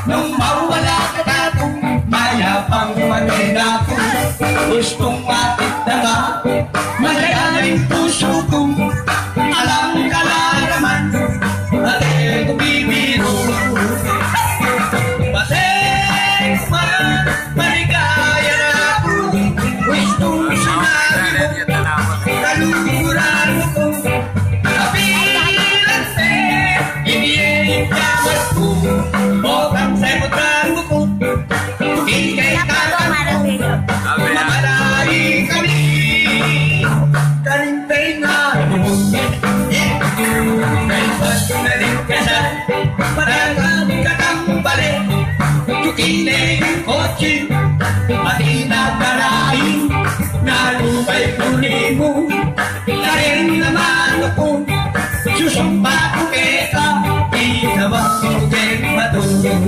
nung mawala ka tato, mayapang manila ko. Gustong matit na nga, magaling puso ko. Alam ka lang naman, at ito bibiro. Pasensya man, maligaya na ako. Gustong sinabi mo, kaluran mo ko. Kapilan se, iniyin kamat ko. Botang sebutan mo ko. Ikay kakat ko, mamalayi kami. Kalintay na mo. Kay pagnaling kasal, padagang katambali. Tukinay kotse, pati na darain. Nalubay kunin mo, karin naman ako. Susumpa ko kita, inabang ko keng matulog.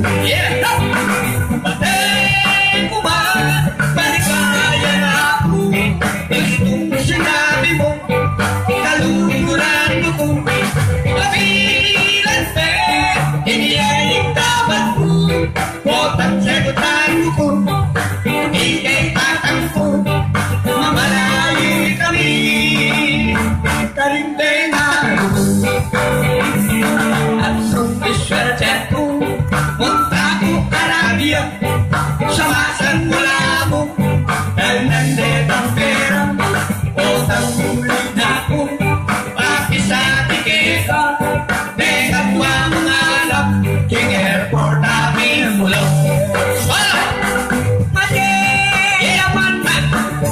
Patay ko ba, maligaya na ako. Gustong sinabi mo, kaluluran mo ko. Kapilan se, iniyayin dapat ko. Botang sagutan mo ko, ikay tatang ko. Mamalayi kami, kalintay na ako. At sumiswerte ko, punta ko Arabia. Samasan mula mo, dahil nandit ang pera. Utang muli na ko, pakisa tiketa. Dekat mo mga anak, king airport namin mula. Wala! Mati! Yaman man!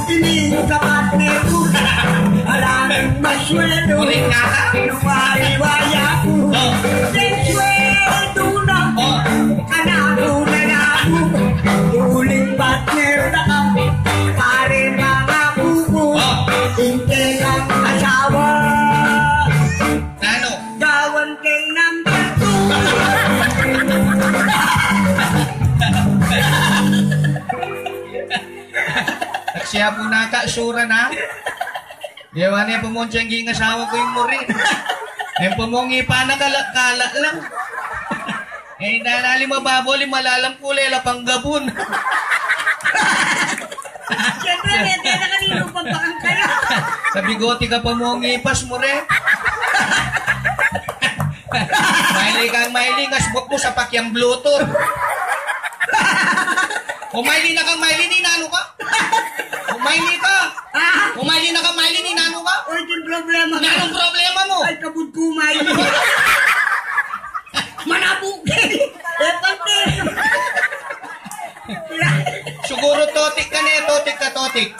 Tinig sa partner ko, alamang masweldo. Uling nga ka? Nuwari-waya ko, sweldo na. Kanako na ako, uling partner na ka. Pare mga buko, hindi kang asawa. Nano? Gawan keng number 2. Siya po nakasura na. Yawan niya pumunsyang ging asawa ko yung muri. Yung pumungi pa na kala lang. Eh, nanali mababo, limalalang kulay, lapang gabon. Siyempre, hindi na kanino pampakang kayo. Sa bigoti ka pumungi pas muri. Mahiling, asbok mo sa pakyang bluetooth. Umayli na kang Maylin, inano ka? Umayli ka. Umayli na kang Maylin, inano ka? O, yung problema ka. Anong problema mo? Ay, kabud ko, Maylin. Manabugin. Pati. Siguro totik ka na, totik ka, totik.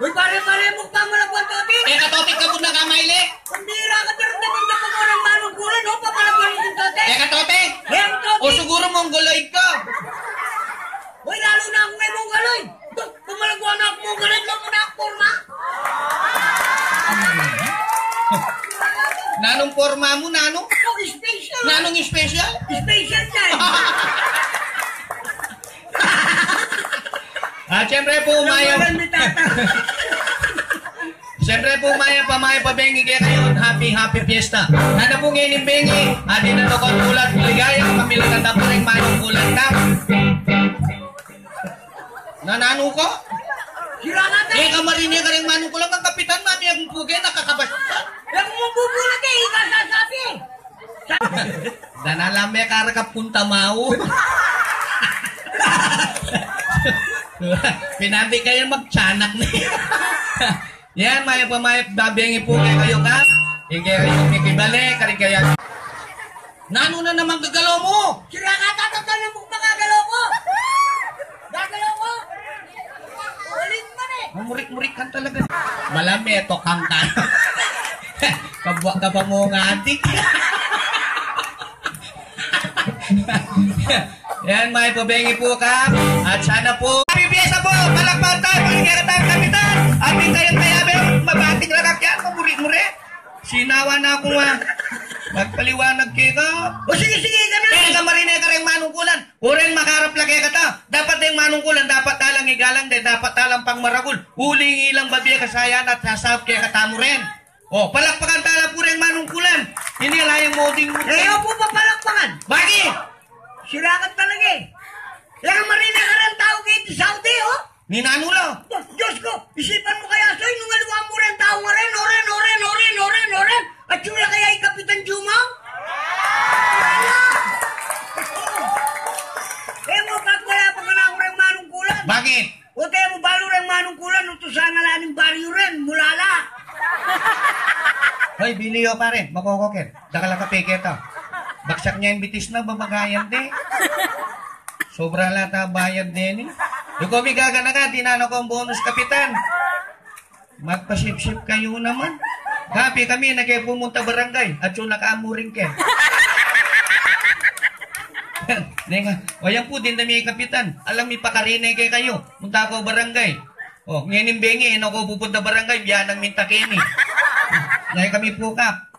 Uy, pare-pare mo pa mo na po, Totik. Eh, katotik ka po na ka, Maylin? Kumbira ka, pero naganda pa mo ng manong kulan, no? Papalabanin yung Totik. Eh, katotik? Eh, Totik. O siguro mongoloid ka. Uy, lalo na ako may mongoloy. Pumalagwa na ako mongoloy, lang mo na ako forma. Nanong forma mo, nanong? Oh, special. Nanong special? Special time. Siyempre po, Maya. Siyempre po, Maya pabengi kaya kayo. Happy fiesta. Nana po ngayon yung bengi. Adi na tokot ulat. Ligaya, kamilang na po rin mayong ulat na. Nanano ko? Hirangatan. Eh, kamarinig ka rin manong ko lang ang kapitan, mami. Ang pugay, nakakabastan. Eh, kung mabubulat eh, ikasasabi. Danalame kara ka punta mau. Pinabi kayo magtiyanak na yan, maya pa maya babengi po kayo ka. Hindi kayo mikibali, kari kaya. Nano na naman gagalaw mo? Hirangatan, total na mong mga galaw ko. Gagalaw ko. Ulit man eh. Murik-murik kan talaga. Malami, ito kang ka. Kabwa ka pa mo nga adik. Yan, may pabengi po ka. At sana po. Happy Fiesta po! Palakpan tayo! Pagkikita tayo kapitan! Ating kayong kayabe! Mabating lalakyan! Mamurik-murik! Sinawa na ako nga. Magpaliwanag kayo ka. O sige, ganun. Kaya ka marinig ka rin manungkulan. Uring makarap laki ka ta. Dapat din manungkulan. Dapat talang igalang din. Dapat talang pang maragul. Uling ilang babiya kasayan at sasab kaya katamo rin. O, palakpakan tala po rin manungkulan. Hindi layang moding mo. Eh, o po pa palakpakan. Bakit? Sirakat talaga eh. Kaya marina ka rin tao kayo sa Saudi, oh. Ninanulo. Diyos ko, isipan mo kaya sa'yo, nung aluwa mo rin tao nga rin, oren. At sila kaya ay Kapitan Juma? Wala. Kaya mo, pag wala pa ka na ako rin manungkulan. Bakit? O kaya mo balo rin manungkulan, o to sana laning baryo rin, mulala. Hoy, biliyo pa rin. Makokokin. Dakala ka peke to. Baksak niya yung bitis na babagayan de. Sobra lata bayad din eh. Yung kami gagana ka, dinano ko ang bonus kapitan. Magpasip-sip kayo naman. Gabi kami, pumunta barangay. At yung nakaamuring ke. Wayan po din na may kapitan. Alam mi pakarinay kay kayo. Punta ako barangay. O, ngayon bengi, ako pupunta barangay. Biyanang minta kini. Ngayon kami po kap.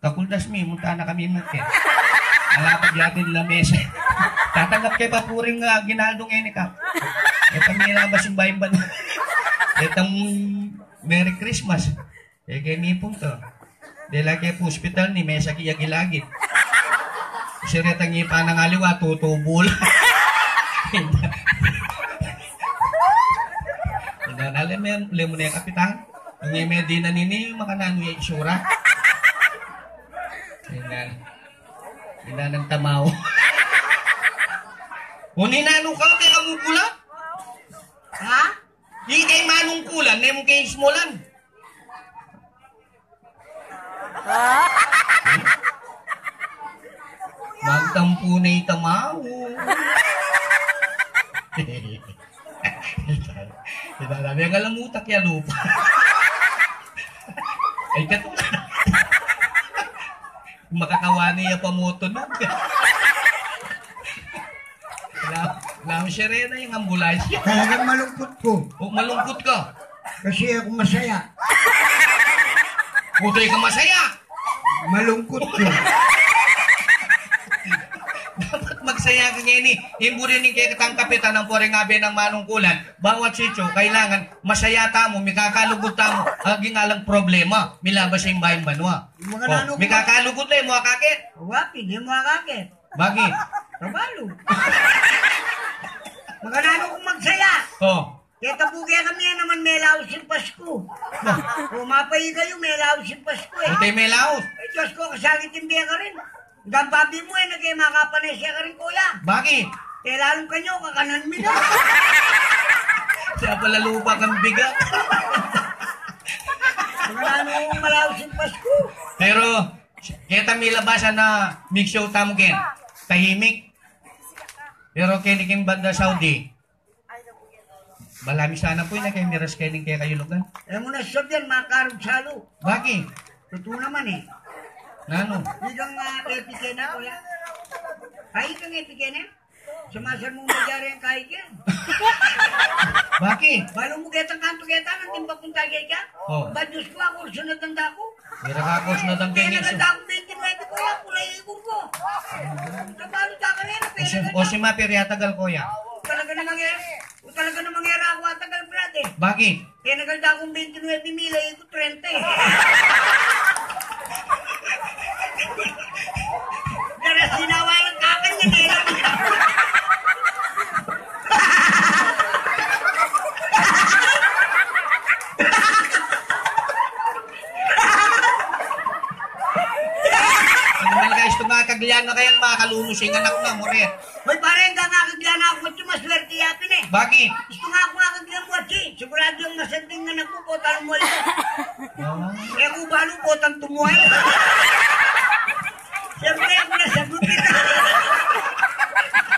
Kakuldas mi, munta na kami muke. Alapag yatin nila mesa. Tatanggap kay papuring ginaldong eni kap. Itang nilabas yung bayan. Itang Merry Christmas. Kaya mi pong to. Dila kay po hospital ni mesa kaya gilagit. Siretang ipa ng aliwa, tutubol. Alam mo na yung kapitan. Ang medina nini, makanano yung isura. Hindi ng tamaw. O ninanong ka, kaya kamukulan? Ha? Hindi kay manungkulan, hindi mo kay ismolan. Magtampo na itamaw. Dami ang alamutak ya lupa. Ay katulad. Makakawani ya pamotunog. Alam siya rin na yung ambulansya. Talagang malungkot ko. O malungkot ka. Kasi ako masaya. Putoy ka masaya. Malungkot ko. Dapat magsaya ka ngayon eh. Himburi ni kay katang kapitan ng poreng abe ng manungkulan. Bawat sityo, kailangan masaya ta mo, may kakalugot ta mo. Aging alang problema. Milabas yung bayan banwa. May kakalugot na yung mga kakit. Wapin, yung mga kakit. Bakit? Kabalo. Maganano kong magsaya. Oh. Kaya tabugi kami yan naman may laos yung Pasko. Umapay kayo, may laos yung Pasko eh. Putoy may laos. Ay, Diyos ko, kasangit yung biya ka rin. Hanggang babi mo eh, nagmakapanay siya ka rin, kuya. Bakit? Kaya lalong kanyo, kakanan mo na. Siya pala lupa kang bigat. Maganano kong malaos yung Pasko. Pero, kaya may labasan na mix show tamken. Tahimik. Pero kiniking banda Saudi. Malami sana po yun na kayo miras kayo kayo kayo lugan. Alam mo na sabihan, mga karong salo. Bakit? Totoo naman eh. Nano? Hindi kang epike na, kuya. Kahit kang epike na. Sumasal mong magyari ang kahit yan. Bakit? Balo mo ketang kanto kita, nang timba kong tagay ka. Oh. Ba Diyos ko, ako sunod ang dako. Mira ka ako sunod ang Kaya kengis. naganda akong 29 ko yan, kulay ikon ko. Kabalo ka ka rin, O si Mapir yatagal ko ya. talaga na mangyari ako at tagal brad eh. Bakit? Kaya naganda akong 29 mila, ikot 30 eh. Kaya sinawa ng kakan niya eh. Kaglian na kayan, makalulusing anak na, Moret. Hoy pare, hanggang nakaglan ako at maswerte yapin eh. Bakit? Gusto nga ako nakaglan mo at sigurado yung masanding na nagpupot ang muwal ko. Kaya kung balo po, ang tumuhay. Siyempre ako nasagot kita.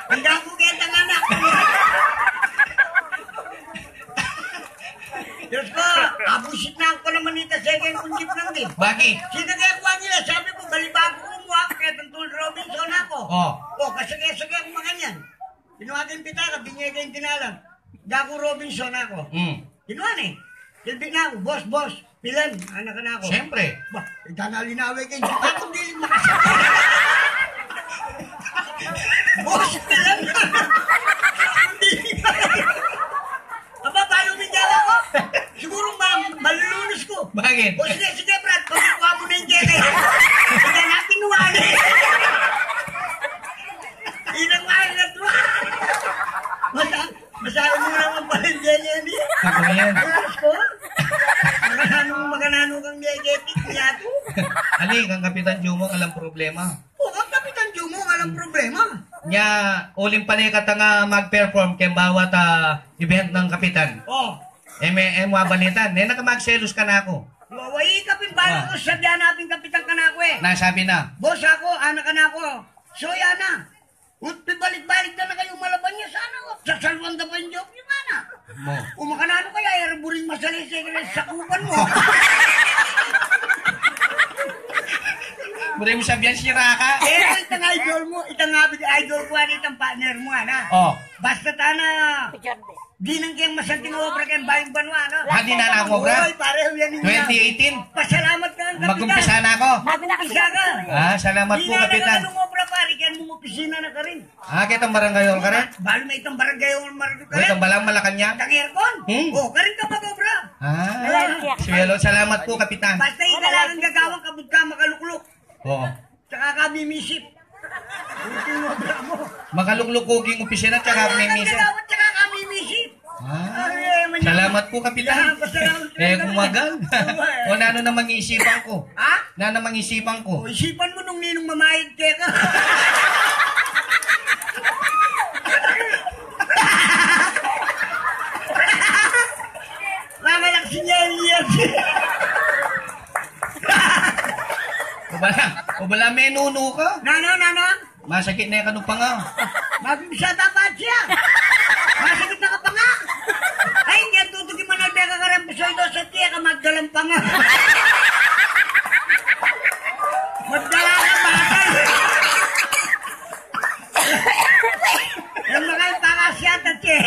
Hanggang ko kitang anak. Diyos ko, abusit na ako naman ito second kung jeep ng din. Bakit? Sinagay ko nila, sabi ko, balibago kumuha, kaya Tol Robinson ako. Kasagay ako mga ganyan. Kinuha ko yung pitaka, binyay ko yung tinalang. Dako Robinson ako. Kinuha na eh. Silbig na ako, boss, pilan, anak na ako. Siyempre. Ba, itanalinawi kayo, hindi ako diling makasakay. Boss, pilan na. Aba, paano minjala ko? Siguro malulunos ko. Bakit? O sige, Brad, pagkukuha mo na yung kete. Sige na, kinuha na. Ilang nga yan. Alas ko? Maganano kang diabetic niya to. Ali, kang Kapitan Jumong, alam problema. O, ang Kapitan Jumong, alam problema. Nya, uling panikat nga mag-perform kay bawat event ng Kapitan. O, May balitan. Nakamagselos ka na ako. wawai kapin bala ko sa diyan natin Kapitan ka na ako eh. Nasabi na. Boss ako, anak ka na ako. So, yan na. Balik-balik na kayo malaban niya sana. Sasalwan na pa yung joke niyo, mana. Mo. Umakanano kaya, buring masalisi sa kupan mo. Muli mo sabihan si Raka. Itang idol mo, itang idol ko, itang partner mo, ana. Oh. Basta tana, di nang kayang masanting obra kayang bayang banwa, ano? Hindi na ako, bra. Uy, pareho yan yung 2018. Pasalamat ka ang Kapitan. Mag-umpisa na ako. Isa ka. Salamat po, Kapitan. Di na nang obra, pare, kaya mong opisina na ka rin. Kitang barangay hall ka rin? Balo may itang barangay hall marunong ka rin. Itang balang Malacanang? Itang aircon. O, ka rin ka mag-obra. Siyelo, salamat po, Kapitan. Basta ika lang ang gagawang kabut ka makalukluk. Oo. Tsaka ka mimisip. Yung obra mo. Makaluklukuging opisina at saka may misa. Gagawang tsaka ka mimisip. Salamat po, Kapitan. Kumagal. O na namang isipan ko. Ha? Na namang isipan ko. O, isipan mo nung ninong mamayag ka. Mamalak si Nelias. O bala menuno ka. Nano? Masakit na yung kanupang nga. Magbisada pa siya. Masakit na ka pa nga. Ay, hindi ang tutugin man albe ka karampisoy do sa tiya ka magdalang pa nga. Magdala ka bata. Yung mga pakasya at tiya.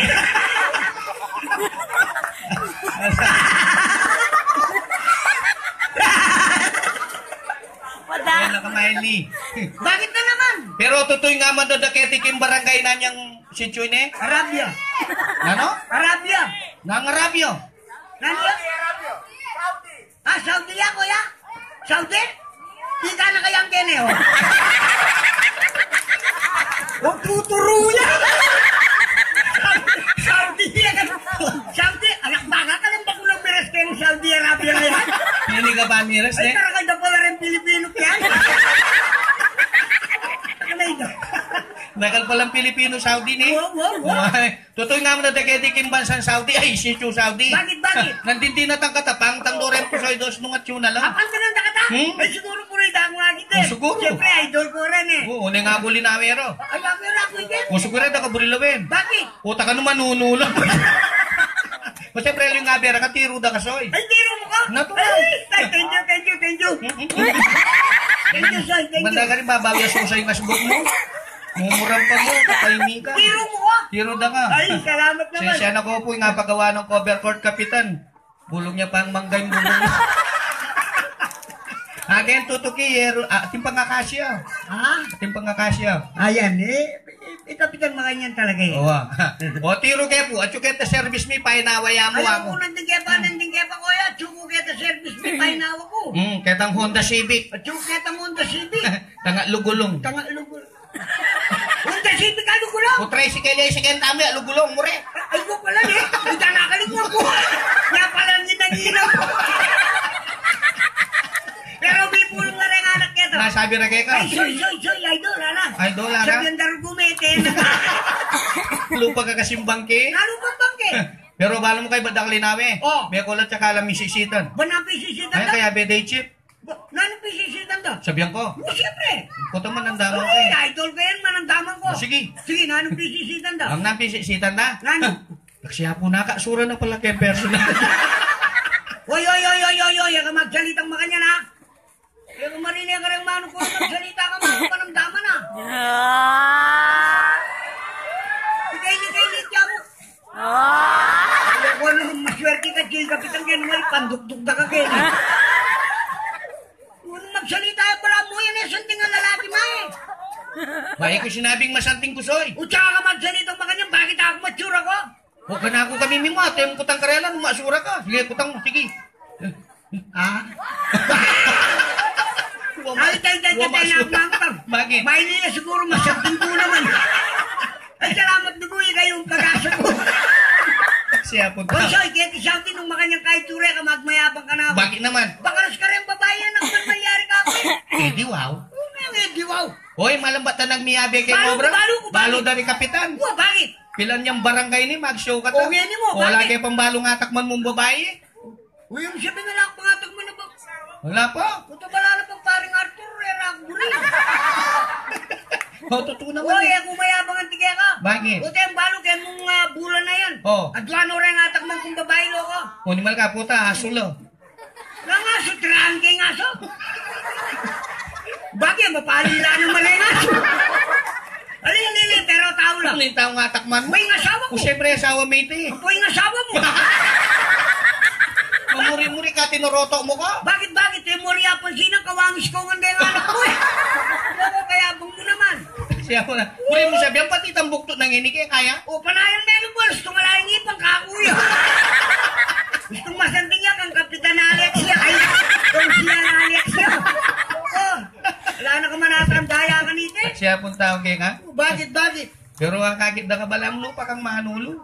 Yan na kamayli. Bakit na naman? Pero tutoy nga man doon daketik yung barangay na niyang sityoy ne? Arabia. Ano? Arabia. Nangarabyo. Nani? Saudi ya, kuya? Saudi? Ika na kayang kene, oh. Huwag tuturo yan. Saudi yan. Saudi, anak baka ka lang ba kulang miras kayo ng Saudi Arabia na yan? Pili ka ba miras Ay, ne? karakay na pala rin Pilipino yan. Ano ito? Nakal palang Pilipino Saudi ni. Wow. Tutoy nga mo na daketik yung bansang Saudi ay sityo Saudi. Bakit? Nandindi na tang katapang tang dorem po sa idos nung at yun na lang. Apang ka nang nakata? Ay, siguro po rin ako nga kita. Siguro. Siyempre, idol ko rin eh. Oo, nga buli na amero. Ay, bakit ako yan? Siguro na ka burilawin. Bakit? Puta ka naman nunulang. O siyempre yung nga bera ka tiro da kasoy. Ay, tiro mo ka? Natural. Ay, thank you. Thank you, sir. Thank Banda you. ka rin babawi ang susay nga subok mo. Mumurang pa mo, kataymi ka. Tiro mo ka? Tiro da ka. Ay, salamat naman. Siya na ko po yung nga paggawa ng cover court Kapitan. Bulong niya pang manggay mo. Again, tutuki, ating pangakasya. Ha? Ating pangakasya. Ayan eh. Kapitan mga yan talaga eh. O, tiro kayo po. At yung keta service me, painawaya mo Ayaw ako. ko nanding kepa kuya. Tsuko kita service ni painawa ko. Ketang Honda Civic. At tsuko kita Honda Civic. Tanga lugulong. Honda Civic ka lugulong. O tricycle yung second dami, lugulong mo rin. Ay ko pala eh. Hindi nakaligwag ko. Nga pala ginaginaw ko. Pero may pulong na rin anak kita. Nasabi na kayo ka. Ay, soy, idol, ala. Idol, ala. Sabi ang daro gumete. Lupa ka kasimbang ke. Ano ba bangke? Pero bala mo kayo badakli namin. Oh. May kulat sa kalam isisitan. Banapi sisitan Ay, ka? kaya beday chip. Nanong pisisitan ka? Sabihan ko. Siyempre. Puto man ang damang Ay, ko. idol ko yan, manandaman ko. Sige. Sige, nanong pisisitan ka? Ang napisisitan na. Nano? Naksiya po nakasura na pala kay personal. Oy, ka magsalitang makanya na. Kung marinig ka rin mano ko, magsalita ka mo, panamdaman na. Ikay-ikay-ikay mo. Ako ano, maswerte ka, Jill, Kapitan, kaya naman pandugtug na ka, Kenny. Kung magsalita ka pala mo, yan eh, santing ang lalaki mo eh. Bahay ko sinabing masanting kusoy. O tsaka ka magsalitang makanya, bakit ako matsura ko? Huwag ka na ako kami mimo, ate, yung kutang karelan, masura ka. Sige, kutang mo, sige. Ay, Bakit? may nila siguro masakting ko naman. Ay, salamat na ko, kayong pag-asa ko. Siya po Hoy, Soy, kaya tisawti nung makanyang kaiture ka, magmayabang ka na ako. Bakit naman? Bakaras ka rin babae yan, ang manmayari ka ako. Hindi, wow. Diwaw. Hoy, malambat na nagmiyabi kay Balo, Cobra. balo ko, Balo bakit? dari kapitan. Bakit? Pilan niyang barangay ni, mag-show ka O, yan mo, wala bakit? kayo pang balong atakman mong babae. Uy, yung sabi na lang, pangatag mo na ba? Wala pa. Puto bala na pang paring Arthur, rera ako rin. O, totoo naman Uy, eh. ako mayabang ang tigay ka. Bakit? Puto yung balo, kaya mong bulan na yan. Oh. Adwano rin ang atak man kung babae loko. O, ni Malka, puta, hasulo. Nga nga, sutraan kay nga so. Bakit? Mapalila ng malay nga. Alin, pero tao lang. Ano yung taong atakman mo? May asawa ko. O, siyempre, asawa mate eh. Ako yung asawa mo. Mamuri-muri ka, tinoroto mo ka. Bakit? Eh, moriya pa sinang kawangis ko nga yung anak ko eh. Ako kaya bang mo naman. Siya mo na. Muri mo sabihan, pati itang buktot ng inig eh, kaya? O, panayan meron mo. Gusto nga lang ipang kakuya. Gusto masanting yan ang kapitan na Alexia. Ay, kung siya na Alexia. O, wala na ka manatandaya ka nito eh. Siya pong tao kaya ka. Bakit? Pero ang kakit na kabalang lupa kang manulo.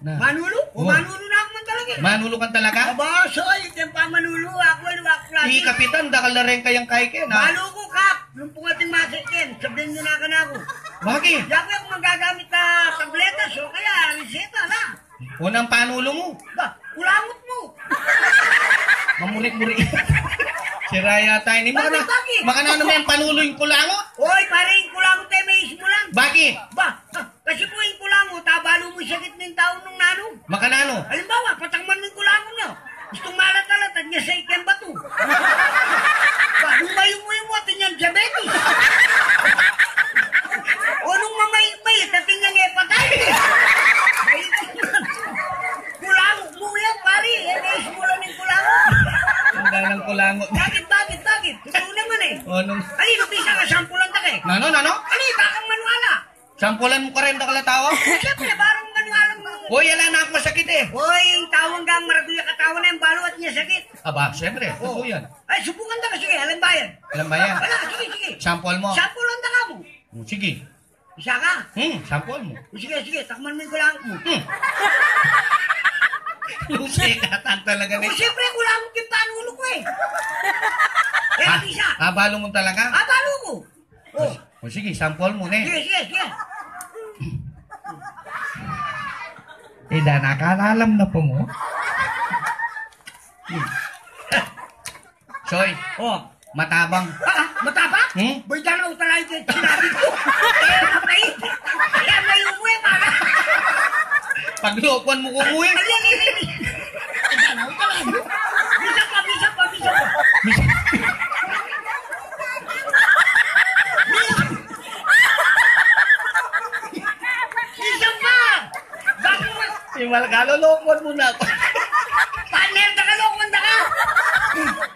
Na. Manulo? O, Oh. manulo na ako man talaga eh. Manulo kan talaga? Aba, soy, yung pa manulo. Ako Hindi, kapitan, dakal na rin kayang kay Ken, ha? Balo ko, Kap. Nung pungating masikin, sabihin nyo na ka na ako. Bakit? Di ako yung magagamit na tableta, so kaya reseta na. Unang panulo mo. Ba, kulangot mo. Mamurik-murik. Si Raya tayo ni Bakit? Makana naman yung panulo yung kulangot. Oy, pare, yung kulangot ay may ismo lang. Bakit? Ba, kasi po yung kulangot, balo mo yung sakit ng tao nung nanong. Makanano? Halimbawa, patangman mo yung kulangot nyo. Gustong malat-alat at niya sa ikan bato. Ba, nung mayong-mayong mo, atin yan diabetes. O nung mamayit-mayit, atin yan hepatay. Kulangot mo yan, pare. May ismo lang yung kulangot. Ang dalang kulangot. Bakit? Totoo naman eh. O, nung... Ali, nabisa ka, sampulan ta kay. Nano? Ali, bakang manuala. Sampulan mo ka rin dakal na tao? Siyempre, parang manualang mo. Hoy, ala na ako masakit eh. Hoy, tawang gang maraguya katawan na yung balo at niya sakit. Aba, siyempre. Totoo yan. Ay, subukan ta ka, sige, alam bayan. Alam ba yan? Wala, sige. Sample mo. Sampulan ta ka mo. Sige. Isa ka. Sample mo. Sige, takman mo yung kulangot mo. Lucy, katan talaga O, na. siyempre, kulangot yung panulo ko eh. Eh, nabisa. Balo mo talaga? Balo ko. Oh, O sige, sample mo na eh. sige. Nakakalam na po mo. Soy, Oh, matabang. matapang? Boy, danaw talaga yung sinabi ko. Napay. Kaya may umuwi, para. Paglokohan mo umuwi. Danaw talaga. Bisa pa. Bisa pa. Bakit mo? Imal ka, lolokohan mo na ako. Partner, nakalokon na ka.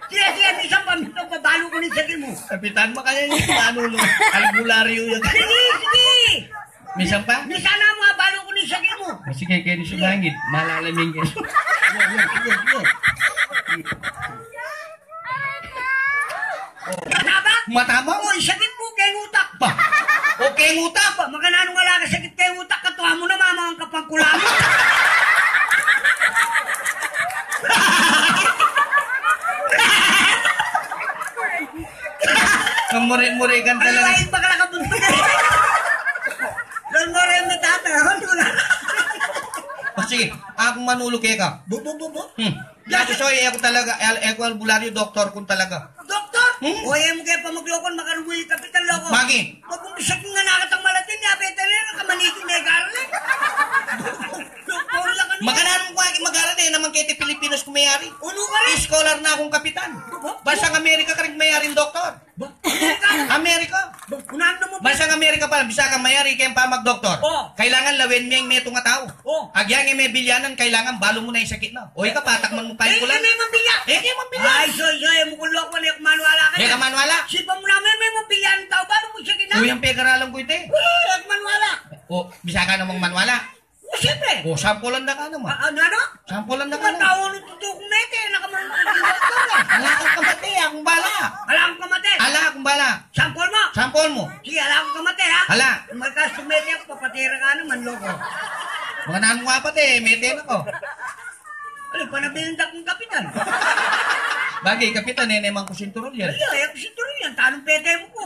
Sige, bisa pa. Babalo ko ni sakit mo. Kapitan mo kaya yung panulo. Albularyo yun. Sige. Minsan pa? Bisa na mga balo ko ni sakit mo. Sige, kayo ni Sugangit. Malalaming kayo. Sige. Matabang? Oy, sakit mo kay utak. Pa. Okay, ngutak. Ba, maganano nga lang sakit kay utak, katuwa mo na mama ang kapangkulang. Kamuri-murigan talaga. Aliwain pa ka nakabunod. Doon mo rin natatahon, wala. Sige, akong manulo kaya ka. Bu. Yato soy, ako talaga, ako albularyo, doktor kung talaga. Doktor! O, ayaw mo kaya pa maglokon, makarubuhi kapitan loko. Bakit? Magkumpisak nga nakatang malatin, yabetan na, nakamanikin na ikarali. Doktor lang ano. Magananong ko aking mag-aral eh, naman kayo Pilipinas kumayari. Uno ka rin. Scholar na akong kapitan. Basang Amerika ka rin mayaring doktor. Ba? Amerika. Unahan na mo ba? Basang Amerika pa, bisa kang mayari kayong pamag-doktor. Oh. Kailangan lawin mo yung meto nga tao. Oh. Agyang yung may bilyanan, kailangan balo mo na yung sakit na. O ika, patakman mo pa yung kulang. May mambilya. May mambilya. Ay, soy, mo kulok ko na yung manuala ka May na. kamanwala. Sipa mo namin, may mambilya ng tao, paano mo siya gina? Uyang pegaralan ko ito eh. Wala, manuala. O, bisa ka namang manwala. O, siyempre. O, sampulan na ka naman. Ano? Sampulan na ka naman. Tao nung tutukong nete, nakamanong doktor. Ala akong kamate, akong bala. Ala akong kamate. Ala akong bala. Sampol mo. Sampol mo. Sige, ala akong kamate, ha? Ala. Magkas tumete ako, papatira ka naman, loko. Mga naan mo apat eh, may tema ko. Ano, panabilinda kong kapitan. Bagay, kapitan, naman ko sinturol yan. Ay, ako sinturol yan. Tanong pete mo ko.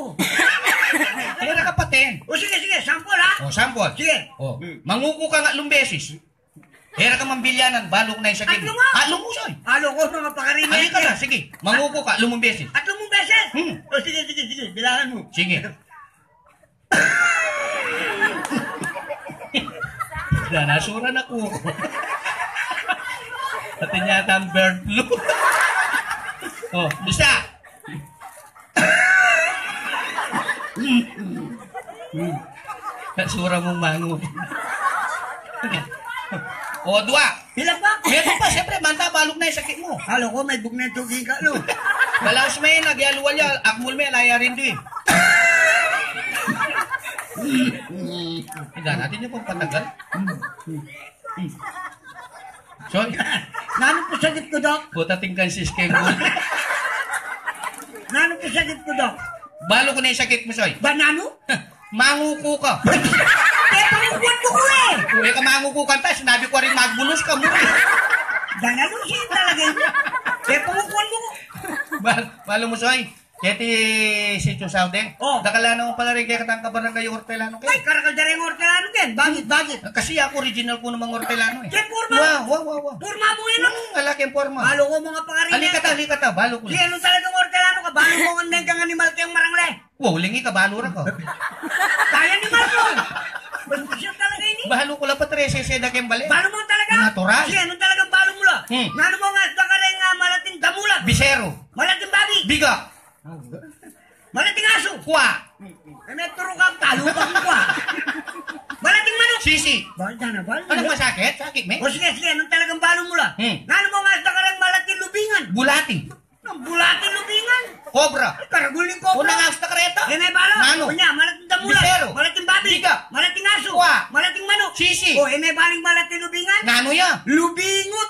Kaya nakapatin. O sige, sample ha. O, sampol. Sige. O, manguko ka nga lumbesis. Hera ka mambilyanan, balok na yung sakit. At lungo. Lumusoy. Halo ko mga pakarimay. Halika na, sige. Manguko ka, lumumbesis. At lumong beses. Hmm. O sige. Bilangan mo. Sige. Nasura na ko. Pati yata ang bird flu. Oh, bisa. Nasura mong mango. O, dua. Bilang ba? Meron pa, siyempre, manta, balok na yung sakit mo. Halo ko, may bug na tuging ka, no? Balaos may nagyaluwalya, akmul may laya rin doon. Hindi natin yung pagpatagal. Sorry. Nanong po sagit ko, Dok? Puta tingkan si Skengul. Nanong po sagit ko, Dok? Balo ko na yung sakit mo, Soy. Banano? Manguko ka. Eh, pangukuhan ko ko eh! Uy, ka manguko ka pa. Sinabi ko rin magbulos ka mo. Banano siya talaga yun. Eh, pangukuhan ko ko. Balo mo, Soy. Keti si Chusaudeng. Oh. Dakalano mo pala rin kaya katang kabarangay Hortelano kayo. Ay, karakal dyan yung ortelano ken. Bagit. Kasi ako original ko ng mga Hortelano eh. Kaya porma. Wow. Porma mo yun, no? Alaking forma. Halo ko mga pangarin. Halika ta. Balo ko. Sige, anong talagang ortelano ka? Balo ko ang neng kang animal kayong marangle. Wow, lingi ka, balo ra ko. Kaya animal ko. Basta siya talaga ini. Balo ko lang pa 13 seda kayong bali. Balo mo talaga? Natural. Sige, anong talagang balo mo la? Nano mo nga, baka rin nga malating damulag. Bisero. Malating babi. Biga. Malating aso. Kuwa. Eh, may turo kang talo ka kung kwa. Malating manok. Sisi. Balda na. Anong masakit? Sakit, me? O sige, anong talagang balo mo la? Nano mo nga, baka rin malating lubingan. Bulati. Ang bulating lubingan. Cobra. Karaguling ko. Unang asta kareta. Yan ay balo. Nano? Kunya, malating damulag. Bisero. Malating babi. Biga. Malating aso. Kuwa. Malating manok. Sisi. O, yan ay baling malating lubingan. Nano ya? Lubingot.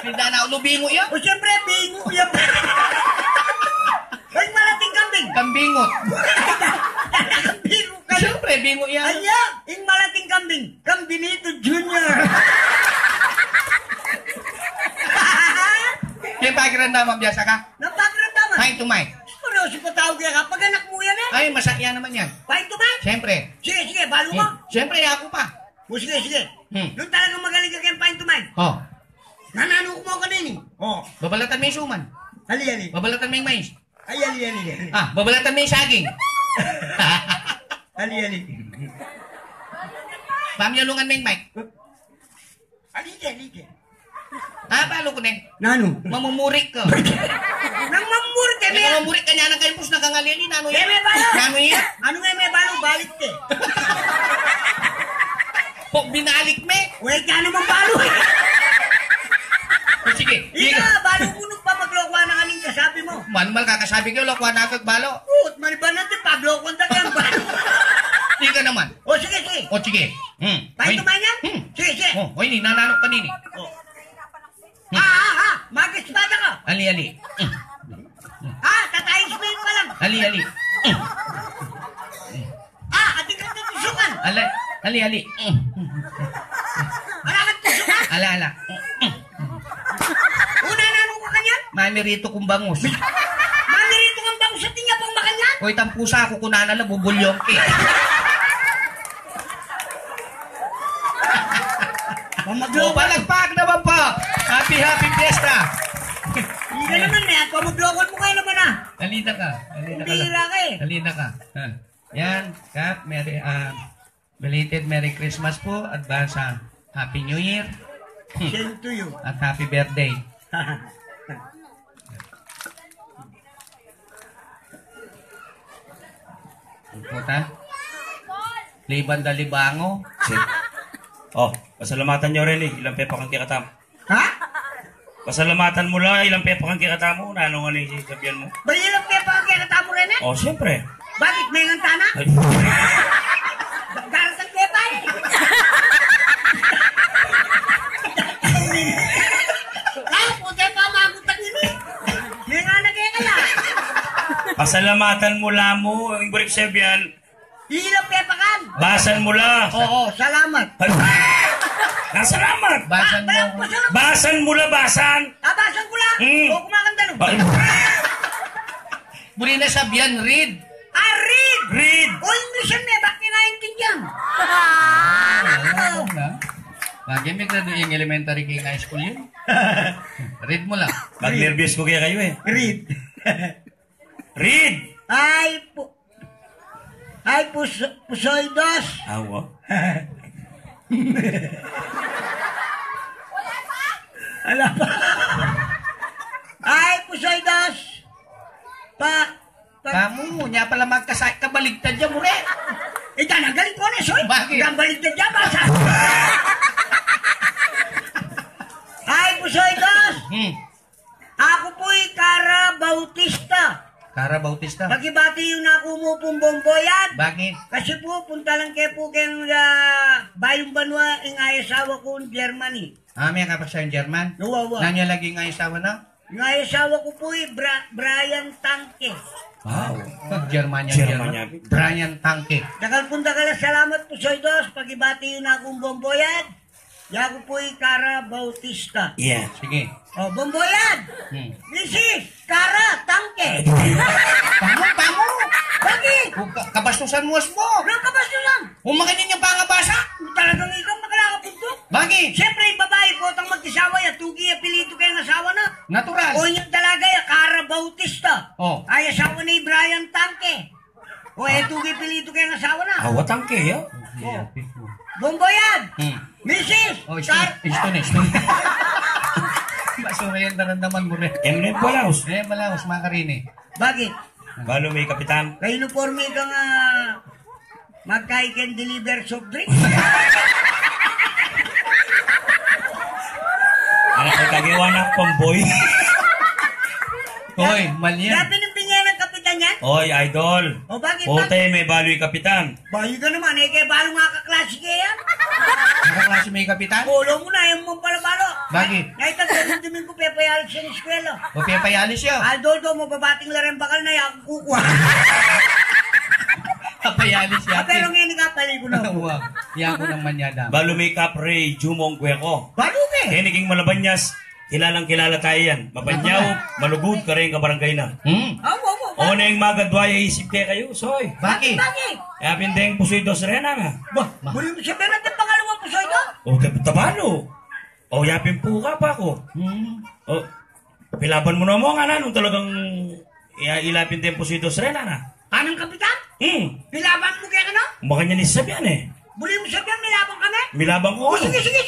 Hindi na ulubingo ya? O siyempre, bingo yan. Ay, malating kambing. Kambingot. Bingo ka. Siyempre, bingo yan. Aya, yung malating kambing. Kambinito Junior. Kaya pakiramdaman biasa ka? Napagramdaman. Kain tumay. Pero si patawag ka, pag anak mo yan eh. Ay, masakya naman yan. Pahin tumay. Siyempre. Sige, balo mo. Siyempre, ako pa. O sige. Hmm. Doon talagang magaling ka kayong pahin tumay. Oh. Nanano ko mo ka din eh. Oh. Babalatan mo yung suman. Ali. Babalatan mo yung mais. Ay, ali. Babalatan mo yung saging. Ali. Pamyalungan mo yung mic. Ali. Balo ko na eh. Nano? Mamumurik ka. Nang mamuri ka Kaya niya. mamumurik ka niya ng kalimpos na kangalili. Nano yan? May balo. Nano yan? Ano nga may balo? Balik ke. Binalik me. Uy, ka naman balo eh. Sige. Ika, balo mo pa maglokwa na kaning kasabi mo. Manumal kakasabi kayo, lakwa na kagbalo. Put, maniba natin paglokwa na kang balo. Hindi ka naman. O sige. O sige. Pahin tumay niya? Sige. O, ini, nananok ka nini. Mag-espada ka. Ali. Tatayang spin pa lang. Ali. Ating ka tutusukan. Ali. Wala kang tusukan. Ala. Una na nung makanyan. Mamirito kong bangus. Mamirito kang bangus sa tinya pang makanyan. Hoy, tampusa ako kunana na bubulyong ke. Palagpag naman po. Happy Fiesta. Hindi naman yan. Pamaglokon mo kayo naman ah. Halina ka. Bihira ka eh. Halina ka. Yan, Kap. Belated Merry Christmas po. Advance Happy New Year. Same to you. At Happy Birthday. Puta. Liban dalibango. Oh, pasalamatan nyo rin eh. Ilang pepa kang kikatam. Ha? Pasalamatan mo lang, ilang pepa kang kikatam mo. Ano nga yung sabihan mo? Balilang kaya pa kaya katamo rin eh? Oh, siyempre. Bakit may ngantana? Ay, Garasang kepa eh. Puti pa magutan yun eh. May nga nagkakala. pasalamatan mo lang mo. Ang burik sabihan, Ilang pepakan. Basan mula. Oo, salamat. Nasalamat. Basan mo. Basan mula, basan. Basan ko lang. O, kumakanta nun. Buri na sabihan, read. Read. Read. O, English yan, bakit naintindihan? Lagi may grado yung elementary king high school yun. Read mo lang. Pag-nervous ko kaya kayo eh. Read. Read. Pusoidos. Awa. Ala pa. Pusoidos. Kamu, niya pala magkasay kabaligtad dyan, mure. Nagaling ko na, soy. Bakit? Gambaligtad dyan, basa. Pusoidos. Ako po'y Cara Bautista. Cara Bautista. Pagibati yung nakumupong bomboyan. Bakit? Kasi po, punta lang kayo po kayong bayong banwa ang ayasawa ko in Germany. May kapas sa German? Nawawa. Nanya lagi nga isawa na? Yung ayasawa ko po Brian Tanke. Wow. Germanya. Brian Tanke. Dakal punta ka lang, salamat po sa idos. Pagibati yung akong bomboyan. Yago po Cara Bautista. Yeah. Sige. Bomboyan! Mrs. Cara Tanke. Pango! Bakit? Kabastusan mo mo! Nakabasto lang. Umakinin niyo pangabasa! Talagang ikaw makalakapunto. Bakit? Siyempre, yung babae po, itang magkisawa ya, tugi ya, pilito kayo ng asawa na. Natural. O yung talaga ya, Cara Bautista. Oh. Ay, asawa ni Brian Tanke. O, tugi pilito kayo ng asawa na. Awa tangke, ya? Bomboyan! Mrs. Oh, isto na. Basura yan, naman mo rin. Emre Balaos. Balaos, makarini. Bakit? Balo may kapitan. Ka-uniforme ka nga magka-can deliver soft drink. Anak ko kagiwa na pamboy. Hoy, mali yan. Dapat ng bingyan ng kapitan yan? Oy, idol. O bakit? Ote, may baloy kapitan. Bayo ka naman, kaya balo nga kaklase kaya yan. Nakaklase may kapitan? Bolo mo na, yung mong palabalo. Bakit? Ngayon tagdamin ko, pepayalit siya ng eskwela. O payalis siya. Aldoldo, mababating larang bakal na yan, kukuha. Payalis siya. Pero ngayon nga pala ko na. Yan ko ng manyada. Balo may kapre, jumong kweko. Balo ka eh. Keniging malabanyas, kilalang kilala tayo yan. Mabanyaw, malugod ka rin kabarangay na. O na yung magadwaya isip kayo, soy. Bakit? Bakit? Kaya pindeng pusoy dos rena nga. Muli mo sabihin natin pangalawang pusoy doon? O tabano. O yapin po ka pa ako. O pilaban mo na mo nga na nung talagang ilapin din pusoy dos rena na. Anong kapitan? Milabang mo kaya ka no? Baka niya nisabihan eh. Muli mo sabihin milabang kami? Milabang ko. Sige.